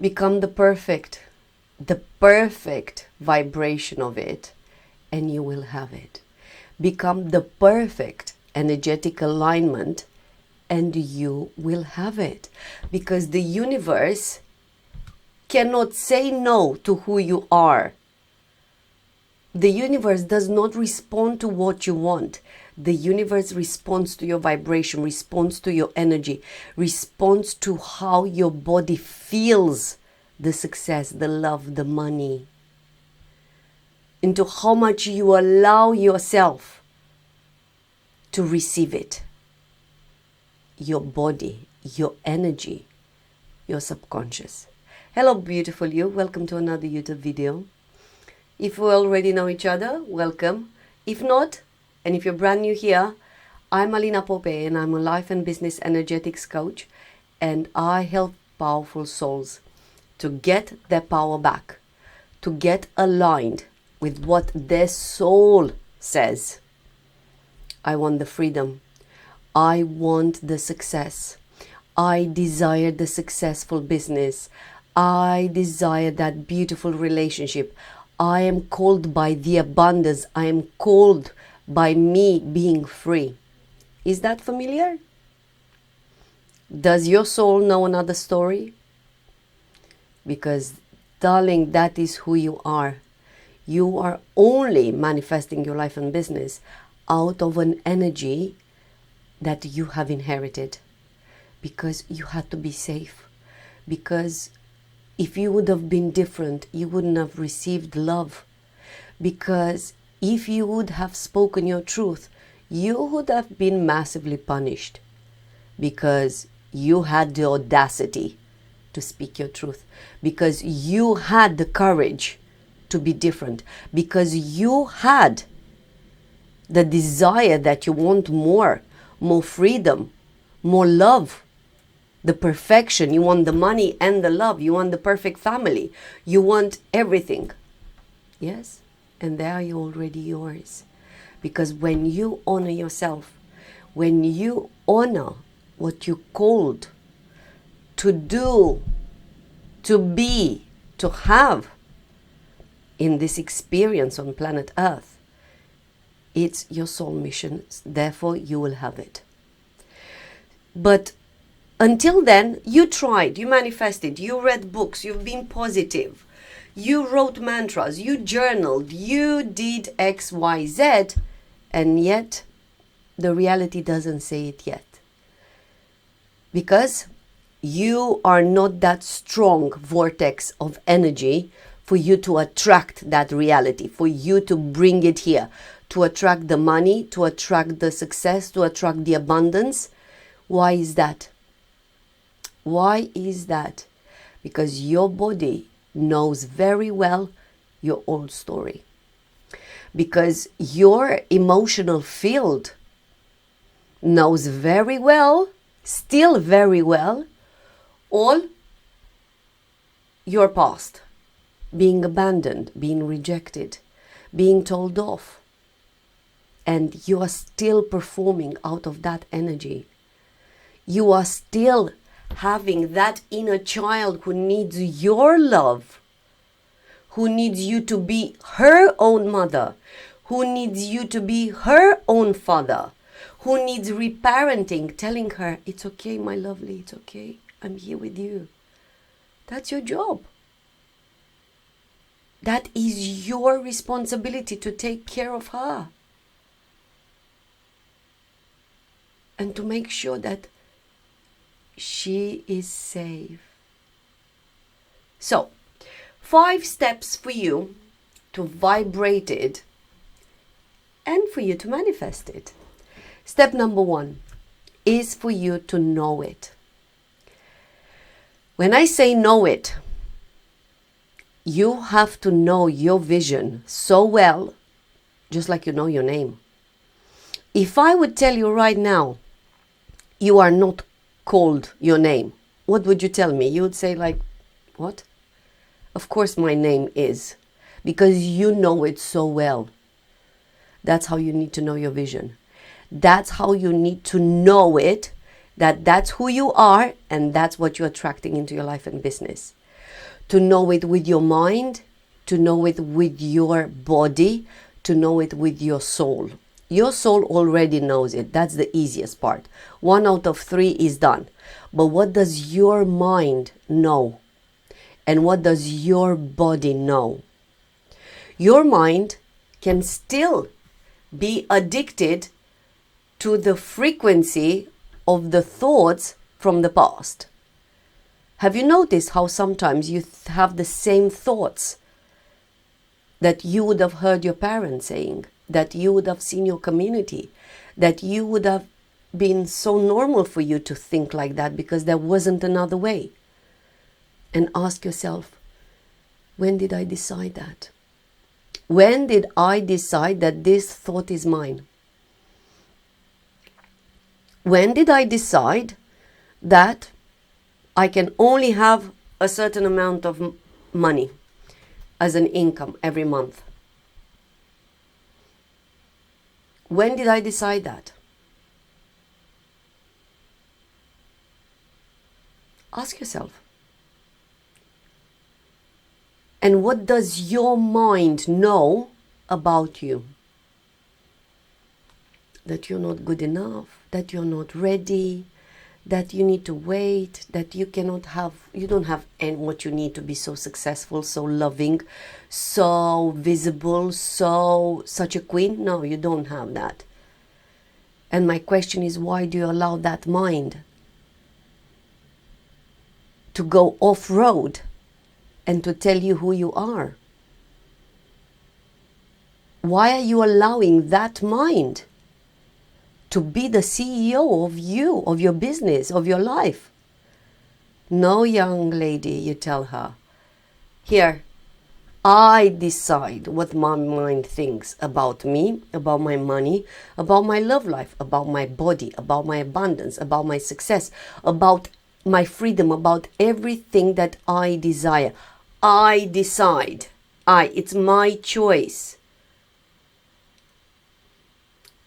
Become the perfect vibration of it, and you will have it. Become the perfect energetic alignment, and you will have it. Because the universe cannot say no to who you are. The universe does not respond to what you want. The universe responds to your vibration, responds to your energy, responds to how your body feels the success, the love, the money, into how much you allow yourself to receive it. Your body, your energy, your subconscious. Hello, beautiful you. Welcome to another YouTube video. If we already know each other, welcome. If not, and if you're brand new here, I'm Alina Apopei, and I'm a life and business energetics coach, and I help powerful souls to get their power back, to get aligned with what their soul says. I want the freedom. I want the success. I desire the successful business. I desire that beautiful relationship. I am called by the abundance. I am called by me being free. Is that familiar? Does your soul know another story? Because, darling, that is who you are. You are only manifesting your life and business out of an energy that you have inherited. Because you had to be safe. Because if you would have been different, you wouldn't have received love. Because if you would have spoken your truth, you would have been massively punished. Because you had the audacity to speak your truth. Because you had the courage to be different. Because you had the desire that you want more freedom, more love. The perfection, you want the money and the love, you want the perfect family, you want everything. Yes, and they are already yours. Because when you honor yourself, when you honor what you called to do, to be, to have in this experience on planet Earth, it's your soul mission, therefore you will have it. But until then, you tried, you manifested, you read books, you've been positive, you wrote mantras, you journaled, you did X, Y, Z, and yet the reality doesn't say it yet. Because you are not that strong vortex of energy for you to attract that reality, for you to bring it here, to attract the money, to attract the success, to attract the abundance. Why is that? Why is that? Because your body knows very well your old story. Because your emotional field knows very well, still very well, all your past. Being abandoned, being rejected, being told off. And you are still performing out of that energy. You are still having that inner child who needs your love, who needs you to be her own mother, who needs you to be her own father, who needs reparenting, telling her, it's okay, my lovely, it's okay, I'm here with you. That's your job. That is your responsibility to take care of her. And to make sure that she is safe. So, 5 steps for you to vibrate it and for you to manifest it. Step number 1 is for you to know it. When I say know it, you have to know your vision so well, just like you know your name. If I would tell you right now, you are not called your name, what would you tell me? You would say like, what? Of course my name is, because you know it so well. That's how you need to know your vision. That's how you need to know it, that's who you are, and that's what you're attracting into your life and business. To know it with your mind, to know it with your body, to know it with your soul. Your soul already knows it. That's the easiest part. 1 out of 3 is done. But what does your mind know? And what does your body know? Your mind can still be addicted to the frequency of the thoughts from the past. Have you noticed how sometimes you have the same thoughts that you would have heard your parents saying, that you would have seen your community, that you would have been so normal for you to think like that because there wasn't another way? And ask yourself, when did I decide that? When did I decide that this thought is mine? When did I decide that I can only have a certain amount of money as an income every month? When did I decide that? Ask yourself. And what does your mind know about you? That you're not good enough, that you're not ready, that you need to wait, that you don't have what you need to be so successful, so loving, so visible, such a queen. No, you don't have that. And my question is, why do you allow that mind to go off-road and to tell you who you are? Why are you allowing that mind to be the CEO of you, of your business, of your life? No, young lady, you tell her, here, I decide what my mind thinks about me, about my money, about my love life, about my body, about my abundance, about my success, about my freedom, about everything that I desire. I decide. It's my choice.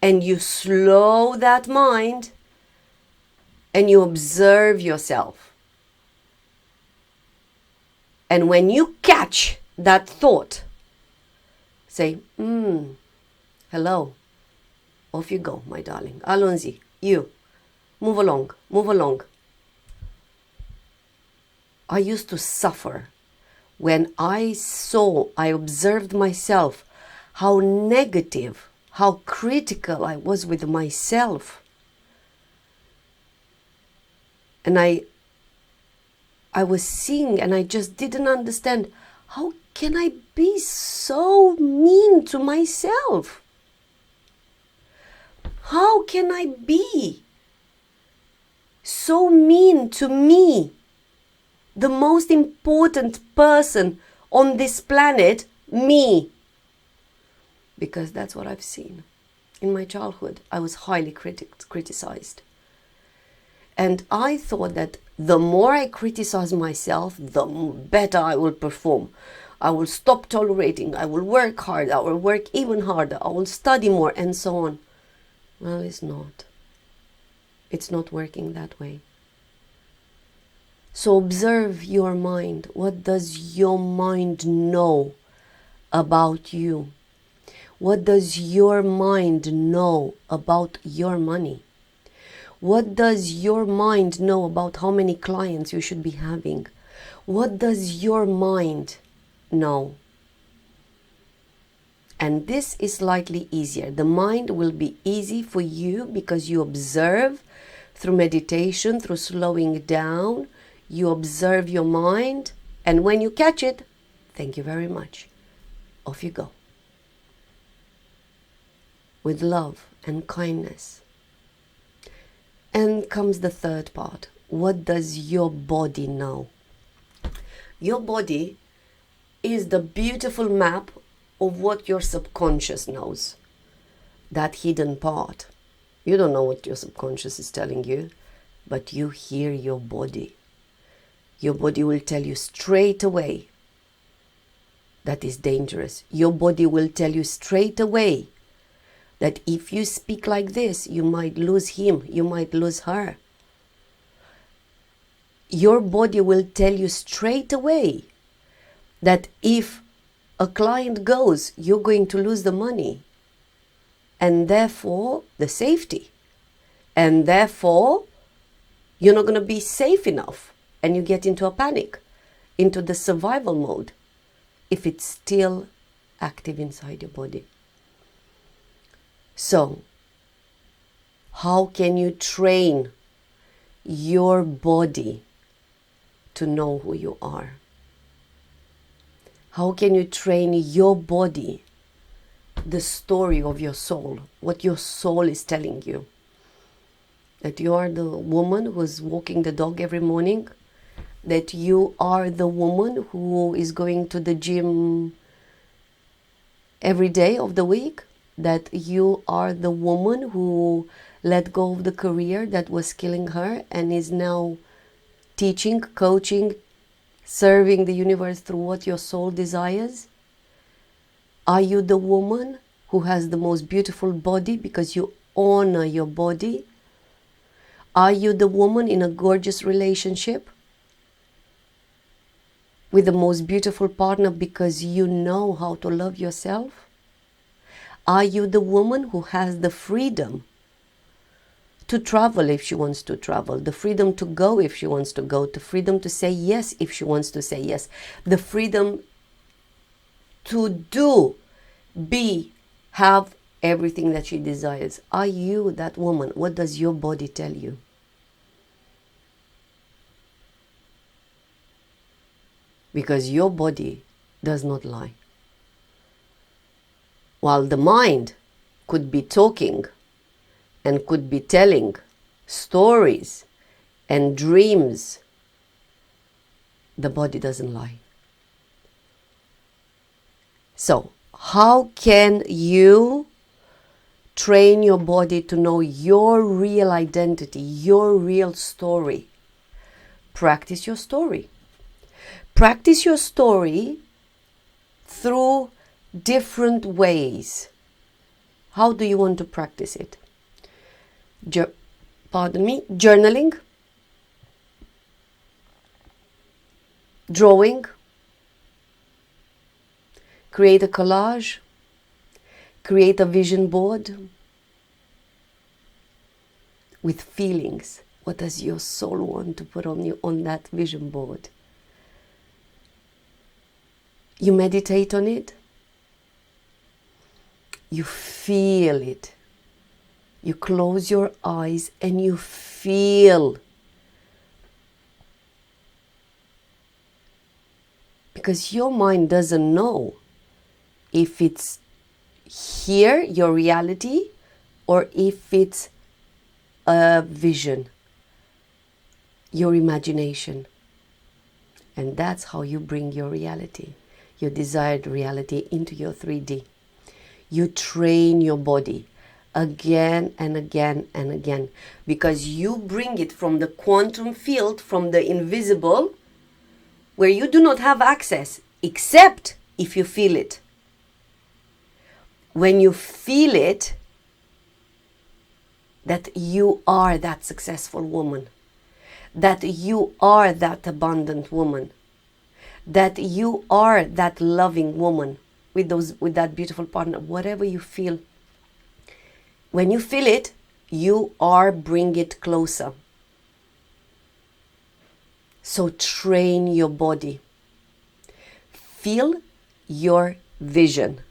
And you slow that mind and you observe yourself. And when you catch that thought, say, hello, off you go, my darling. Allons-y, you, move along, move along. I used to suffer when I observed myself, how negative, how critical I was with myself. And I was seeing, and I just didn't understand, how can I be so mean to myself? How can I be so mean to me, the most important person on this planet, me? Because that's what I've seen. In my childhood, I was highly criticized. And I thought that the more I criticize myself, the better I will perform. I will stop tolerating. I will work hard. I will work even harder. I will study more, and so on. Well, it's not. It's not working that way. So observe your mind. What does your mind know about you? What does your mind know about your money? What does your mind know about how many clients you should be having? What does your mind know? And this is slightly easier. The mind will be easy for you because you observe through meditation, through slowing down. You observe your mind, and when you catch it, thank you very much. Off you go. With love and kindness. And comes the third part. What does your body know? Your body is the beautiful map of what your subconscious knows. That hidden part. You don't know what your subconscious is telling you, but you hear your body. Your body will tell you straight away that is dangerous. Your body will tell you straight away that if you speak like this, you might lose him, you might lose her. your body will tell you straight away that if a client goes, you're going to lose the money, and therefore the safety, and therefore you're not going to be safe enough, and you get into a panic, into the survival mode, if it's still active inside your body. So, how can you train your body to know who you are? How can you train your body, the story of your soul, what your soul is telling you? That you are the woman who's walking the dog every morning, that you are the woman who is going to the gym every day of the week, that you are the woman who let go of the career that was killing her and is now teaching, coaching, serving the universe through what your soul desires? Are you the woman who has the most beautiful body because you honor your body? Are you the woman in a gorgeous relationship with the most beautiful partner because you know how to love yourself? Are you the woman who has the freedom to travel if she wants to travel, the freedom to go if she wants to go, the freedom to say yes if she wants to say yes, the freedom to do, be, have everything that she desires? Are you that woman? What does your body tell you? Because your body does not lie. While the mind could be talking and could be telling stories and dreams, the body doesn't lie. So, how can you train your body to know your real identity, your real story? Practice your story. Practice your story through different ways. How do you want to practice it? Journaling, drawing, create a collage, create a vision board with feelings. What does your soul want to put on that vision board? You meditate on it. You feel it. You close your eyes and you feel. Because your mind doesn't know if it's here, your reality, or if it's a vision, your imagination. And that's how you bring your reality, your desired reality, into your 3D. You train your body again and again and again, because you bring it from the quantum field, from the invisible, where you do not have access except if you feel it. When you feel it, that you are that successful woman, that you are that abundant woman, that you are that loving woman with that beautiful partner, whatever you feel. When you feel it, you are bring it closer. So train your body. Feel your vision.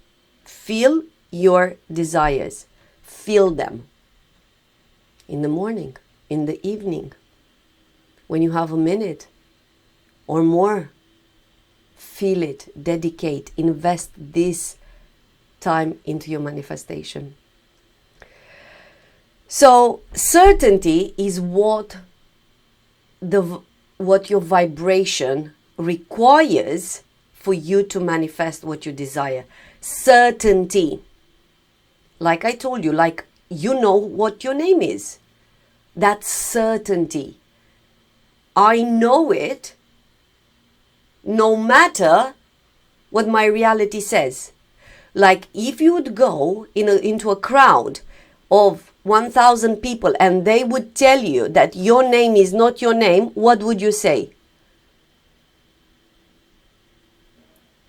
Feel your desires. Feel them. In the morning, in the evening, when you have a minute or more, feel it, dedicate, invest this time into your manifestation. So certainty is what your vibration requires for you to manifest what you desire. Certainty. Like I told you, like you know what your name is. That's certainty. I know it no matter what my reality says. Like if you would go into a crowd of 1,000 people and they would tell you that your name is not your name, what would you say?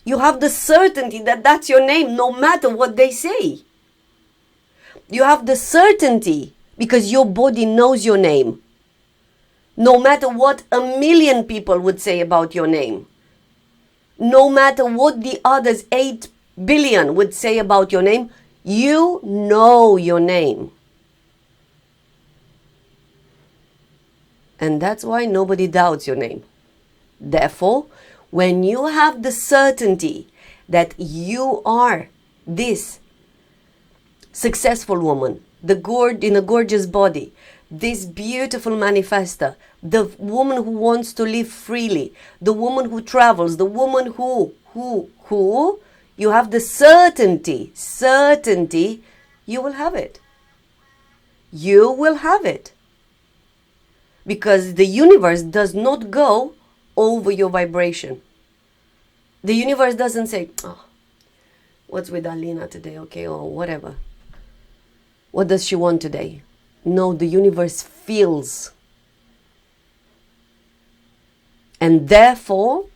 You have the certainty that that's your name no matter what they say. You have the certainty because your body knows your name. No matter what 1,000,000 people would say about your name. No matter what the others 8 billion would say about your name, you know your name. And that's why nobody doubts your name. Therefore, when you have the certainty that you are this successful woman, in a gorgeous body, this beautiful manifester, the woman who wants to live freely, the woman who travels, the woman who, you have the certainty, you will have it. You will have it. Because the universe does not go over your vibration. The universe doesn't say, oh, what's with Alina today? Okay, or whatever. What does she want today? No, the universe feels. And therefore,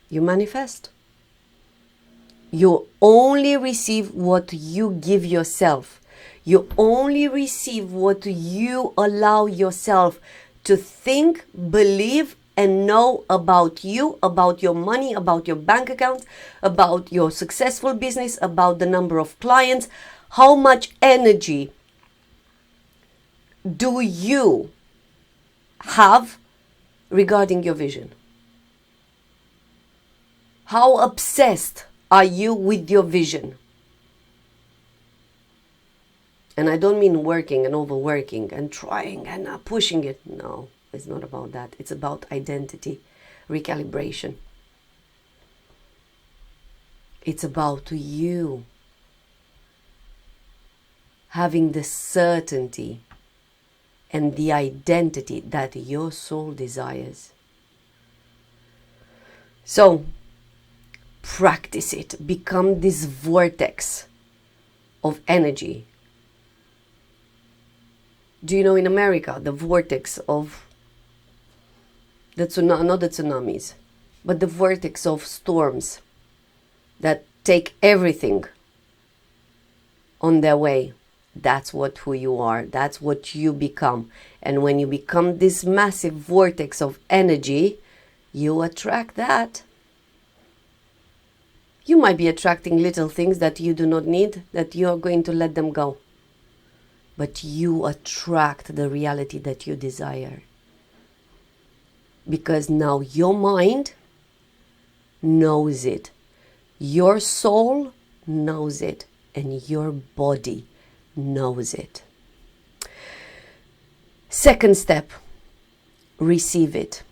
you manifest. You only receive what you give yourself. You only receive what you allow yourself to think, believe, and know about you, about your money, about your bank account, about your successful business, about the number of clients. How much energy do you have regarding your vision? How obsessed are you with your vision? And I don't mean working and overworking and trying and pushing it. No, it's not about that. It's about identity, recalibration. It's about you having the certainty and the identity that your soul desires. So, practice it. Become this vortex of energy. Do you know in America, the vortex of not the tsunamis, but the vortex of storms that take everything on their way? That's who you are. That's what you become. And when you become this massive vortex of energy, you attract that. You might be attracting little things that you do not need, that you are going to let them go. But you attract the reality that you desire. Because now your mind knows it. Your soul knows it. And your body knows it. Second step, receive it.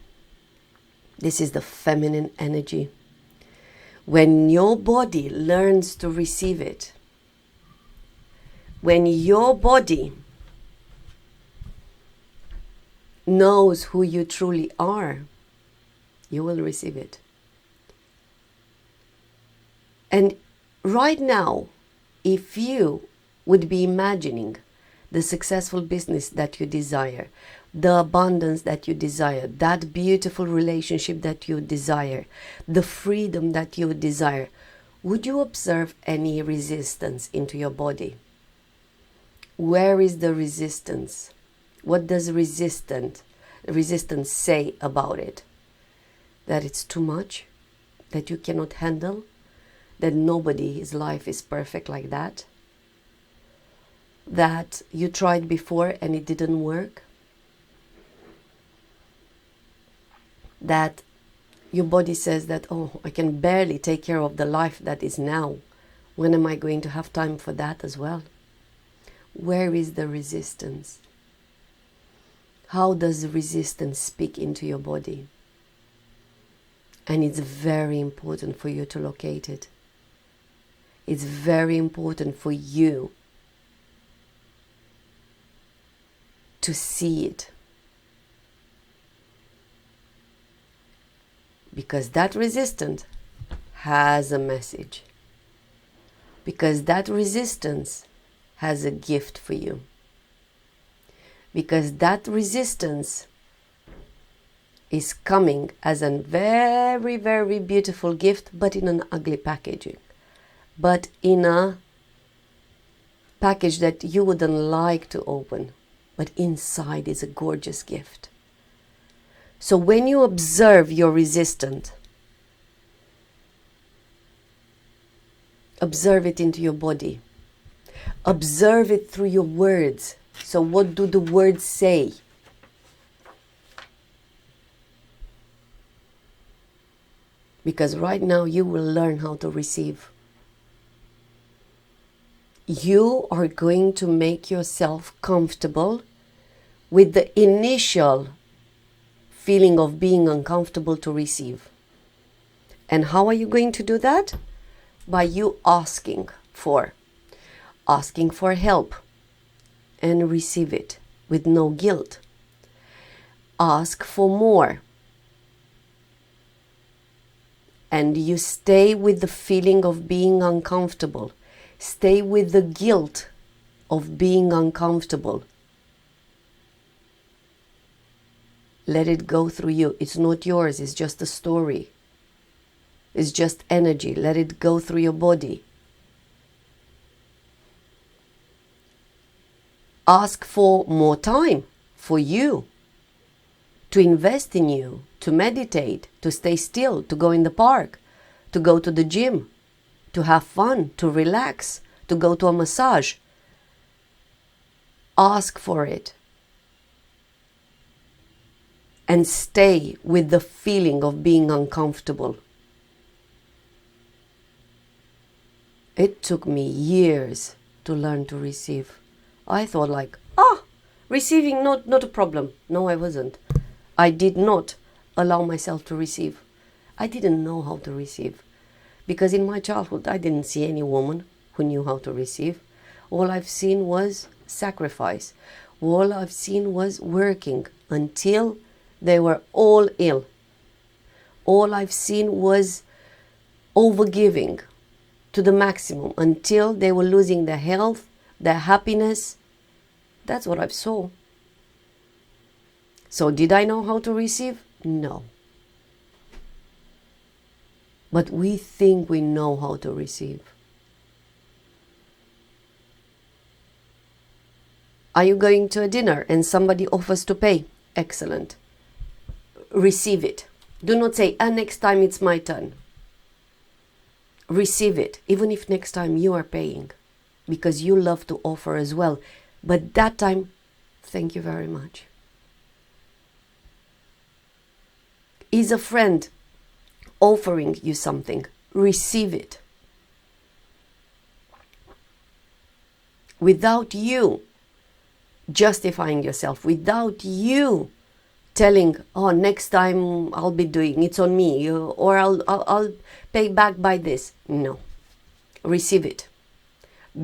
This is the feminine energy. When your body learns to receive it, when your body knows who you truly are, you will receive it. And right now, if you would be imagining the successful business that you desire, the abundance that you desire, that beautiful relationship that you desire, the freedom that you desire, would you observe any resistance into your body? Where is the resistance? What does resistance say about it? That it's too much? That you cannot handle? That nobody's life is perfect like that? That you tried before and it didn't work? That your body says that, oh, I can barely take care of the life that is now. When am I going to have time for that as well? Where is the resistance? How does resistance speak into your body? And it's very important for you to locate it. It's very important for you to see it. Because that resistance has a message. Because that resistance has a gift for you. because that resistance is coming as a very, very beautiful gift, but in an ugly packaging, but in a package that you wouldn't like to open, but inside is a gorgeous gift. So when you observe your resistance, observe it into your body, observe it through your words. So what do the words say? Because right now you will learn how to receive. You are going to make yourself comfortable with the initial feeling of being uncomfortable to receive. And how are you going to do that? By you asking for help and receive it with no guilt. Ask for more. And you stay with the feeling of being uncomfortable. Stay with the guilt of being uncomfortable. Let it go through you. It's not yours. It's just a story. It's just energy. Let it go through your body. Ask for more time for you, to invest in you, to meditate, to stay still, to go in the park, to go to the gym, to have fun, to relax, to go to a massage. Ask for it. And stay with the feeling of being uncomfortable. It took me years to learn to receive. I thought receiving not a problem. No, I wasn't. I did not allow myself to receive. I didn't know how to receive. Because in my childhood, I didn't see any woman who knew how to receive. All I've seen was sacrifice. All I've seen was working until they were all ill. All I've seen was overgiving to the maximum until they were losing their health, their happiness. That's what I saw. So did I know how to receive? No. But we think we know how to receive. Are you going to a dinner and somebody offers to pay? Excellent. Receive it. Do not say, next time it's my turn. Receive it, even if next time you are paying, because you love to offer as well. But that time, thank you very much. Is a friend offering you something? Receive it. Without you justifying yourself, without you telling, next time I'll be doing, it's on me, or I'll pay back by this. No. Receive it.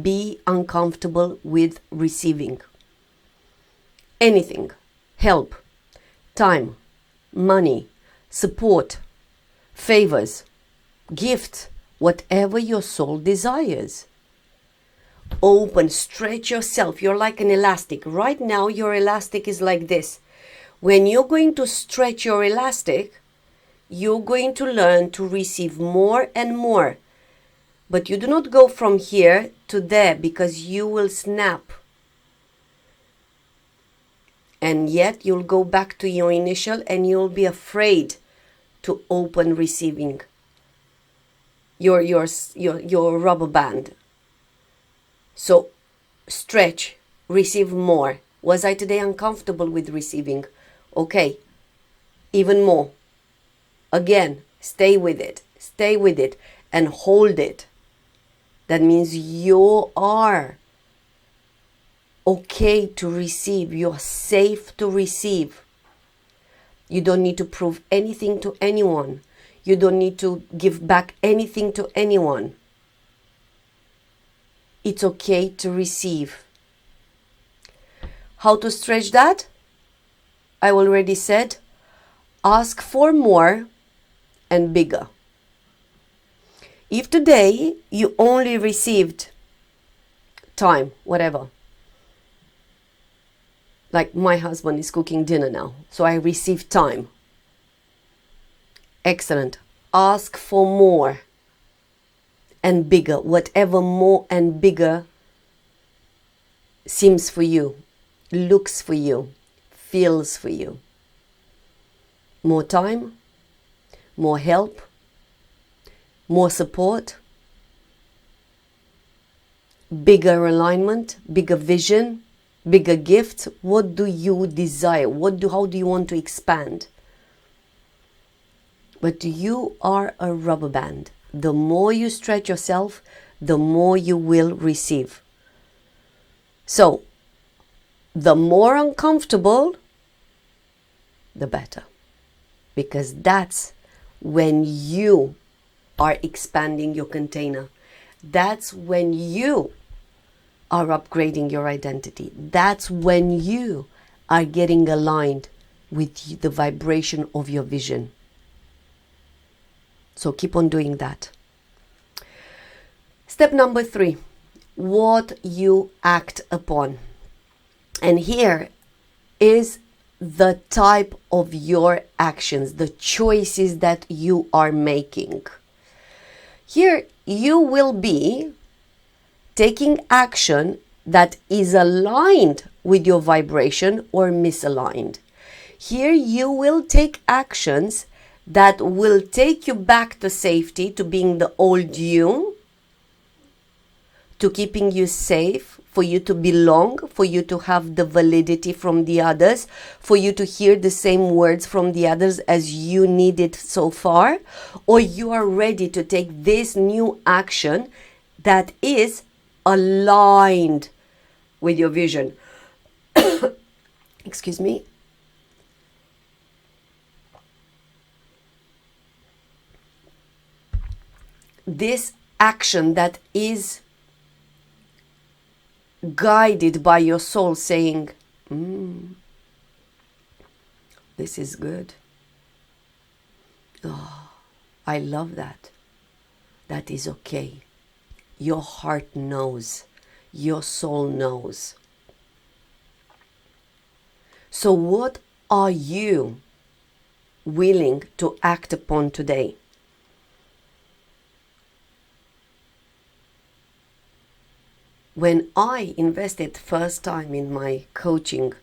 Be uncomfortable with receiving. Anything. Help. Time. Money. Support. Favors. Gifts. Whatever your soul desires. Open. Stretch yourself. You're like an elastic. Right now your elastic is like this. When you're going to stretch your elastic, you're going to learn to receive more and more. But you do not go from here to there, because you will snap. And yet you'll go back to your initial and you'll be afraid to open receiving your rubber band. So stretch, receive more. Was I today uncomfortable with receiving? Okay, even more. Again, stay with it and hold it. That means you are okay to receive. You're safe to receive. You don't need to prove anything to anyone. You don't need to give back anything to anyone. It's okay to receive. How to stretch that? I already said, ask for more and bigger. If today you only received time, whatever, Like my husband is cooking dinner now, so I receive time. Excellent. Ask for more and bigger, whatever more and bigger seems for you, looks for you, feels for you. More time, more help, more support, bigger alignment, bigger vision, bigger gifts. What do you desire? How do you want to expand? But you are a rubber band. The more you stretch yourself, the more you will receive. So, the more uncomfortable, the better. Because that's when you are expanding your container. That's when you are upgrading your identity. That's when you are getting aligned with the vibration of your vision. So keep on doing that. Step number 3, what you act upon. And here is the type of your actions, the choices that you are making. Here you will be taking action that is aligned with your vibration or misaligned. Here you will take actions that will take you back to safety, to being the old you, to keeping you safe, for you to belong, for you to have the validity from the others, for you to hear the same words from the others as you needed so far, or you are ready to take this new action that is aligned with your vision. Excuse me. This action that is guided by your soul saying, this is good. Oh, I love that. That is okay. Your heart knows. Your soul knows. So what are you willing to act upon today? When I invested first time in my coaching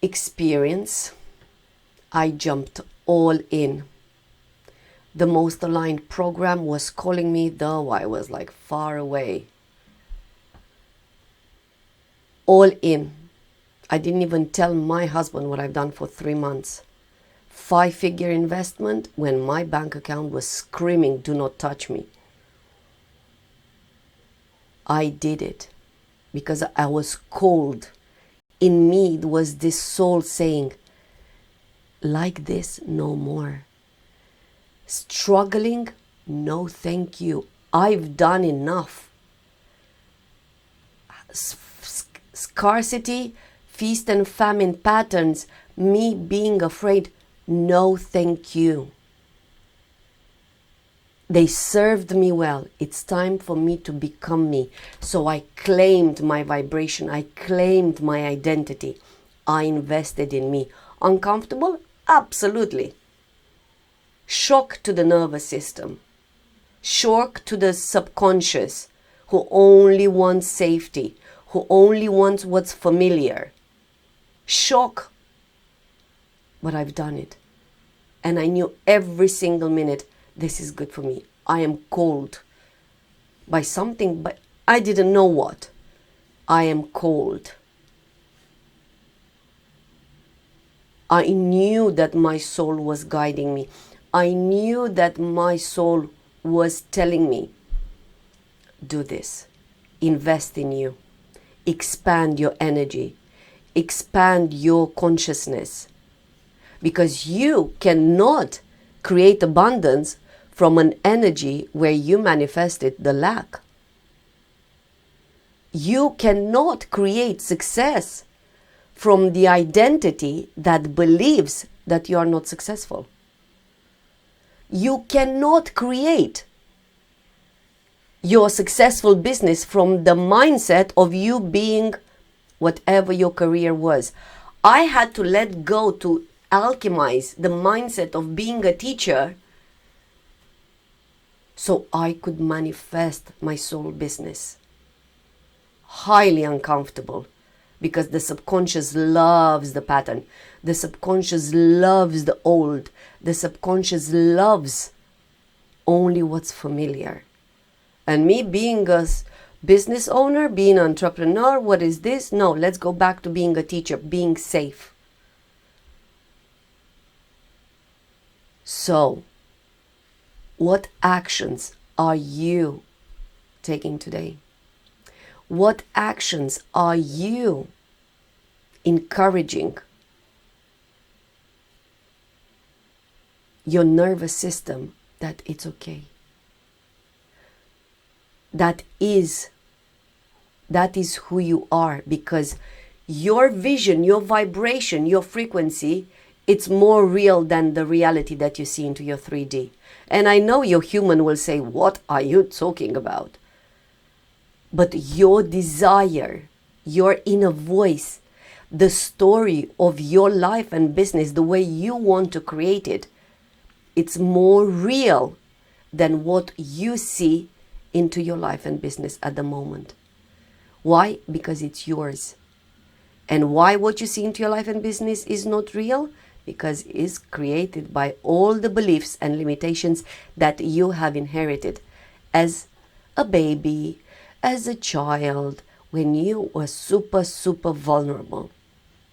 experience, I jumped all in. The Most Aligned program was calling me, though I was like far away. All in. I didn't even tell my husband what I've done for 3 months. 5-figure investment when my bank account was screaming, do not touch me. I did it because I was cold. In me was this soul saying, like this, no more. Struggling, no thank you. I've done enough. Scarcity, feast and famine patterns, me being afraid, no thank you. They served me well. It's time for me to become me. So I claimed my vibration. I claimed my identity. I invested in me. Uncomfortable? Absolutely. Shock to the nervous system. Shock to the subconscious, who only wants safety, who only wants what's familiar. Shock. But I've done it. And I knew every single minute, this is good for me. I am called by something, but I didn't know what. I am called. I knew that my soul was guiding me. I knew that my soul was telling me, do this. Invest in you. Expand your energy. Expand your consciousness. Because you cannot create abundance from an energy where you manifested the lack. You cannot create success from the identity that believes that you are not successful. You cannot create your successful business from the mindset of you being whatever your career was. I had to let go to alchemize the mindset of being a teacher so I could manifest my soul business. Highly uncomfortable, because the subconscious loves the pattern. The subconscious loves the old. The subconscious loves only what's familiar. And me being a business owner, being an entrepreneur, what is this? No, let's go back to being a teacher, being safe. So, what actions are you taking today? What actions are you encouraging your nervous system that it's okay? That is who you are, because your vision, your vibration, your frequency, it's more real than the reality that you see into your 3D. And I know your human will say, what are you talking about? But your desire, your inner voice, the story of your life and business, the way you want to create it, it's more real than what you see into your life and business at the moment. Why? Because it's yours. And why what you see into your life and business is not real? Because it's created by all the beliefs and limitations that you have inherited as a baby, as a child, when you were super, super vulnerable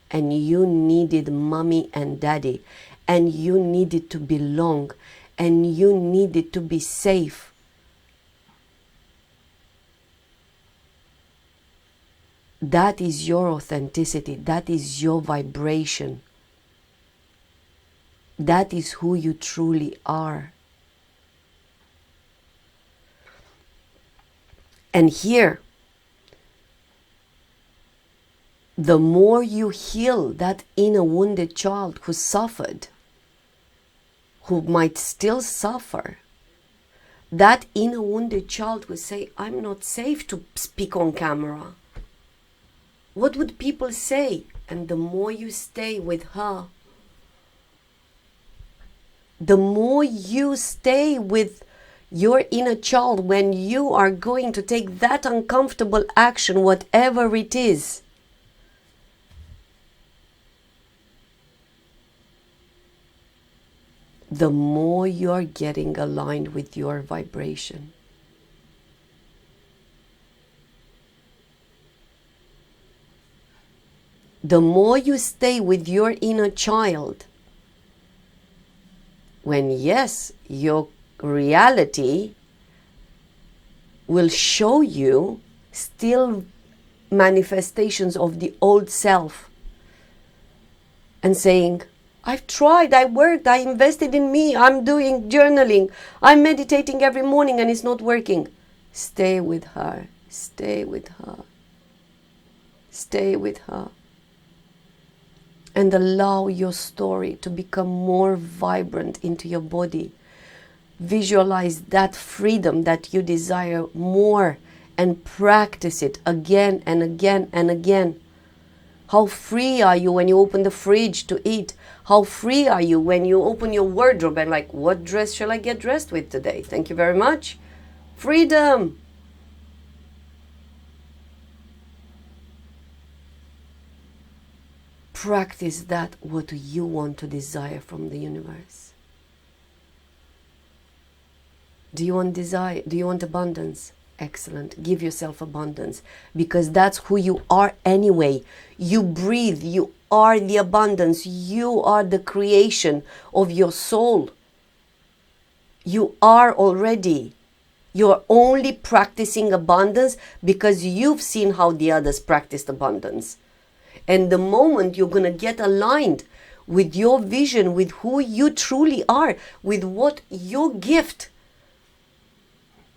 and you needed mommy and daddy, and you needed to belong, and you needed to be safe. That is your authenticity. That is your vibration. That is who you truly are. And here, the more you heal that inner wounded child who suffered, who might still suffer, that inner wounded child will say, I'm not safe to speak on camera. What would people say? And the more you stay with her, the more you stay with your inner child, when you are going to take that uncomfortable action, whatever it is, the more you're getting aligned with your vibration. The more you stay with your inner child, when yes, your reality will show you still manifestations of the old self, and saying, I've tried, I worked, I invested in me, I'm doing journaling, I'm meditating every morning and it's not working. Stay with her, stay with her, stay with her. And allow your story to become more vibrant into your body. Visualize that freedom that you desire more and practice it again and again and again. How free are you when you open the fridge to eat? How free are you when you open your wardrobe and like, what dress shall I get dressed with today? Thank you very much. Freedom. Practice that what you want to desire from the universe. Do you want desire? Do you want abundance? Excellent. Give yourself abundance, because that's who you are anyway. You breathe. You are the abundance. You are the creation of your soul. You are already. You're only practicing abundance because you've seen how the others practiced abundance. And the moment you're going to get aligned with your vision, with who you truly are, with what your gift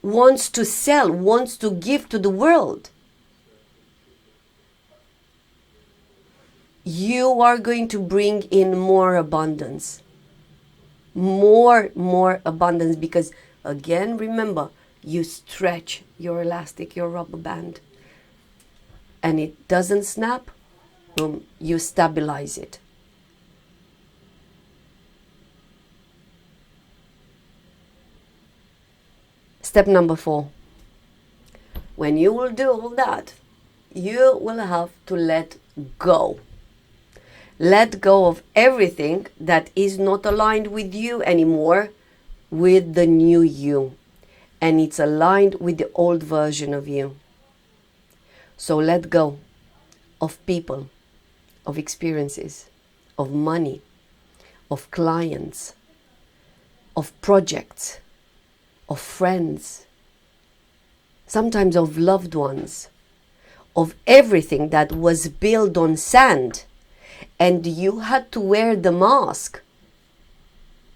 wants to sell, wants to give to the world, you are going to bring in more abundance. More abundance, because again, remember, you stretch your elastic, your rubber band. and it doesn't snap, you stabilize it. Step number 4. When you will do all that, you will have to let go. Let go of everything that is not aligned with you anymore, with the new you. And it's aligned with the old version of you. So let go of people, of experiences, of money, of clients, of projects, of friends, sometimes of loved ones, of everything that was built on sand, and you had to wear the mask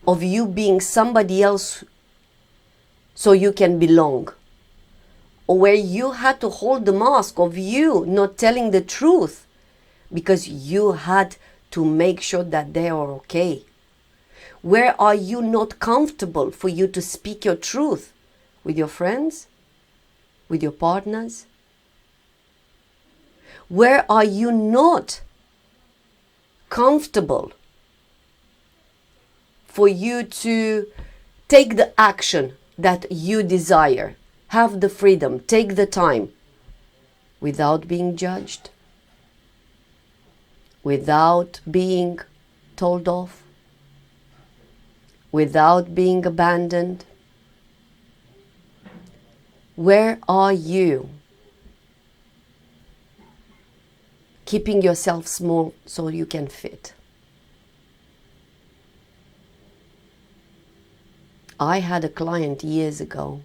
of you being somebody else so you can belong, or where you had to hold the mask of you not telling the truth because you had to make sure that they are okay. Where are you not comfortable for you to speak your truth? With your friends? With your partners? Where are you not comfortable for you to take the action that you desire? Have the freedom, take the time, without being judged, without being told off, without being abandoned. Where are you keeping yourself small so you can fit? I had a client years ago,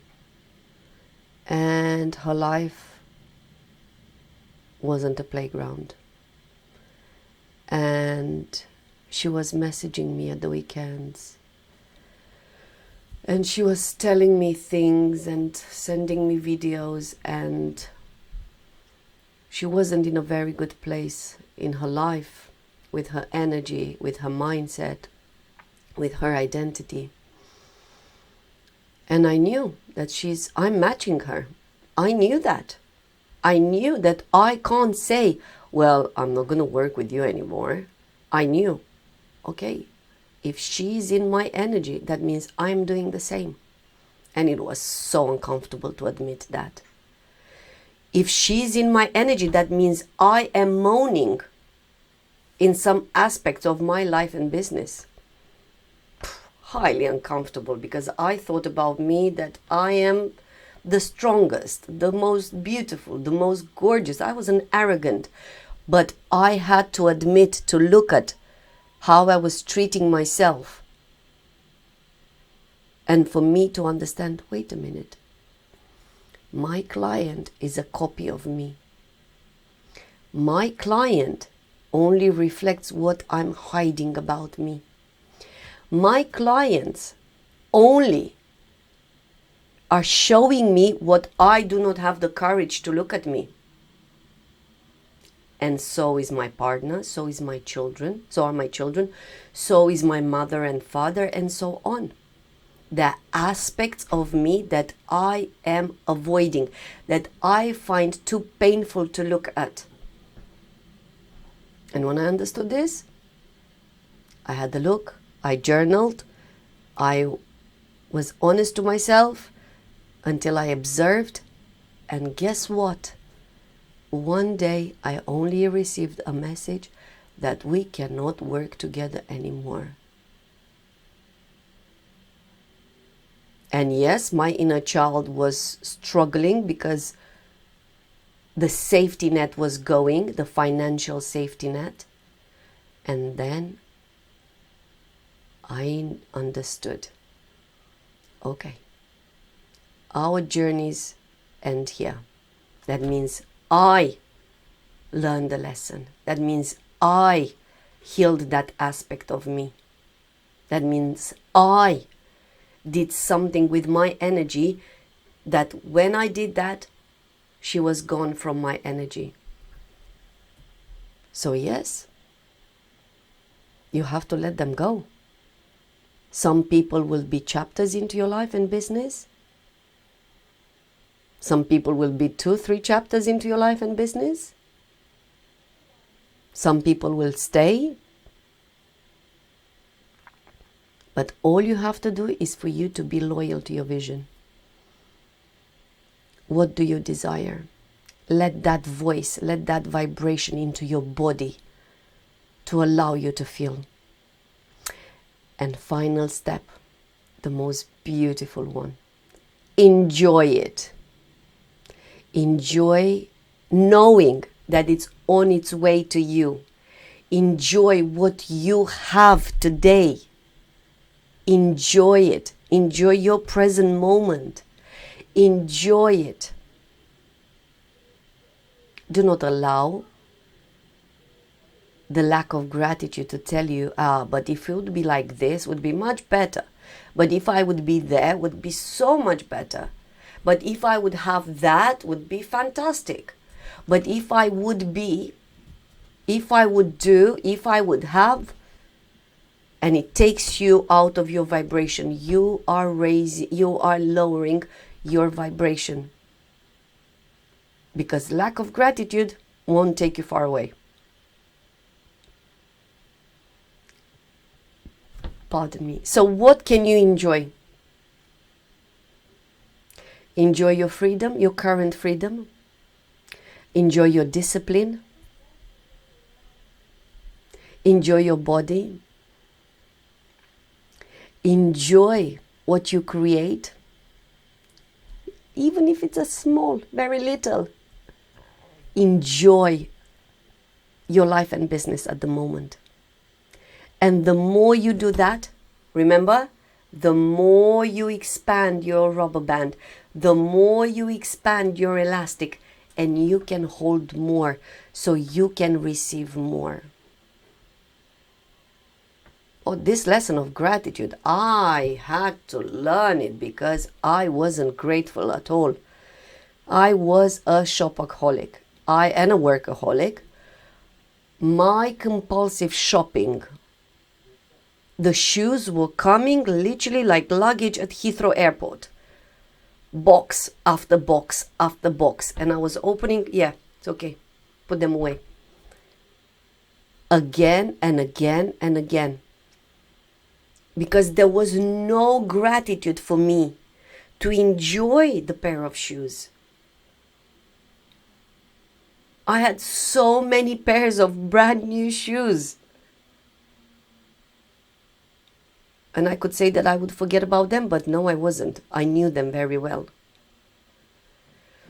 and her life wasn't a playground. And she was messaging me at the weekends. And she was telling me things and sending me videos, and she wasn't in a very good place in her life, with her energy, with her mindset, with her identity. And I knew that I'm matching her. I knew that. I knew that I can't say, well, I'm not going to work with you anymore. I knew, okay, if she's in my energy, that means I'm doing the same. And it was so uncomfortable to admit that. If she's in my energy, that means I am moaning in some aspects of my life and business. Highly uncomfortable, because I thought about me that I am the strongest, the most beautiful, the most gorgeous. I wasn't arrogant, but I had to admit, to look at how I was treating myself. And for me to understand, wait a minute, my client is a copy of me. My client only reflects what I'm hiding about me. My clients only are showing me what I do not have the courage to look at me. And so is my partner, so is my children, so are my children, so is my mother and father, and so on. The aspects of me that I am avoiding, that I find too painful to look at. And when I understood this, I had a look, I journaled, I was honest to myself until I observed, and guess what? One day I only received a message that we cannot work together anymore. And yes, my inner child was struggling because the safety net was going, the financial safety net. And then I understood, okay, our journeys end here. That means I learned the lesson. That means I healed that aspect of me. That means I did something with my energy that when I did that, she was gone from my energy. So yes, you have to let them go. Some people will be chapters into your life and business. Some people will be 2-3 chapters into your life and business. Some people will stay, but all you have to do is for you to be loyal to your vision. What do you desire? Let that voice, let that vibration into your body to allow you to feel. And final step, the most beautiful one. Enjoy it. Enjoy knowing that it's on its way to you. Enjoy what you have today. Enjoy it. Enjoy your present moment. Enjoy it. Do not allow the lack of gratitude to tell you, but if it would be like this, would be much better. But if I would be there, would be so much better. But if I would have that, would be fantastic. But if I would be, if I would do, if I would have, and it takes you out of your vibration, you are lowering your vibration. Because lack of gratitude won't take you far away. Pardon me. So what can you enjoy? Enjoy your freedom, your current freedom. Enjoy your discipline. Enjoy your body. Enjoy what you create. Even if it's a small, very little. Enjoy your life and business at the moment. And the more you do that, remember, the more you expand your rubber band, the more you expand your elastic, and you can hold more, so you can receive more. Oh, this lesson of gratitude, I had to learn it because I wasn't grateful at all. I was a shopaholic and a workaholic. My compulsive shopping, the shoes were coming literally like luggage at Heathrow Airport. Box after box after box. And I was opening, yeah, it's okay. Put them away. Again and again and again. Because there was no gratitude for me to enjoy the pair of shoes. I had so many pairs of brand new shoes. And I could say that I would forget about them, but no, I wasn't. I knew them very well.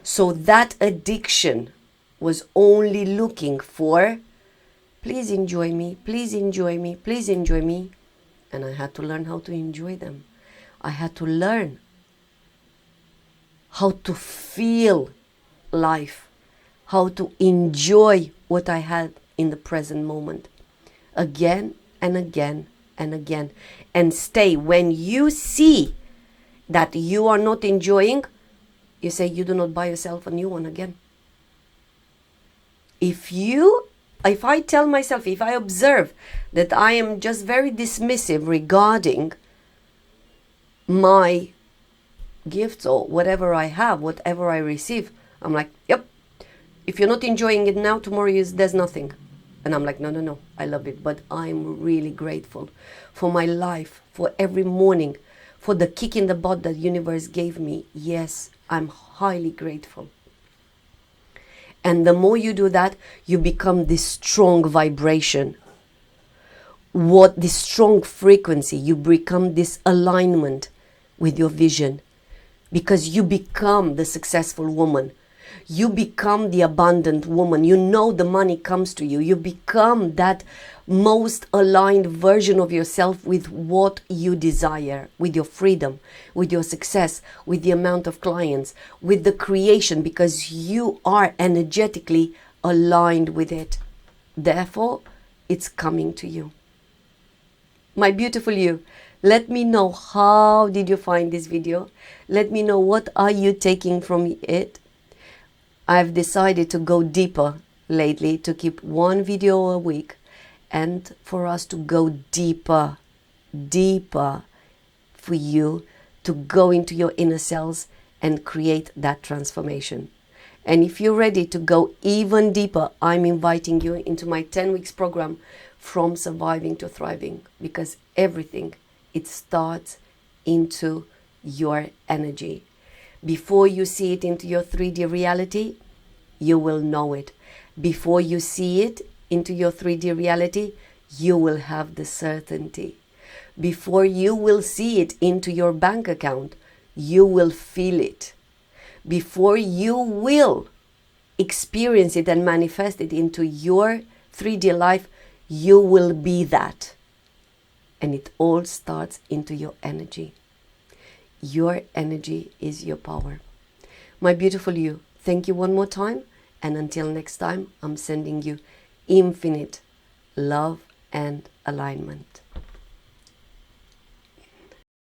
So that addiction was only looking for, please enjoy me, please enjoy me, please enjoy me. And I had to learn how to enjoy them. I had to learn how to feel life, how to enjoy what I had in the present moment. Again and again and again. And stay. When you see that you are not enjoying, you say you do not buy yourself a new one again. If I tell myself, if I observe that I am just very dismissive regarding my gifts or whatever I have, whatever I receive, I'm like, yep, if you're not enjoying it now, tomorrow there's nothing. And I'm like, no, I love it. But I'm really grateful for my life, for every morning, for the kick in the butt that the universe gave me. Yes, I'm highly grateful. And the more you do that, you become this strong vibration. This strong frequency, you become this alignment with your vision. Because you become the successful woman. You become the abundant woman. You know the money comes to you. You become that most aligned version of yourself with what you desire, with your freedom, with your success, with the amount of clients, with the creation, because you are energetically aligned with it. Therefore, it's coming to you. My beautiful you, let me know, how did you find this video? Let me know, what are you taking from it? I've decided to go deeper lately, to keep one video a week, and for us to go deeper for you to go into your inner selves and create that transformation. And if you're ready to go even deeper, I'm inviting you into my 10 weeks program, From Surviving to Thriving, because everything, it starts into your energy. Before you see it into your 3D reality, you will know it. Before you see it into your 3D reality, you will have the certainty. Before you will see it into your bank account, you will feel it. Before you will experience it and manifest it into your 3D life, you will be that. And it all starts into your energy. Your energy is your power. My beautiful you, thank you one more time. And until next time, I'm sending you infinite love and alignment.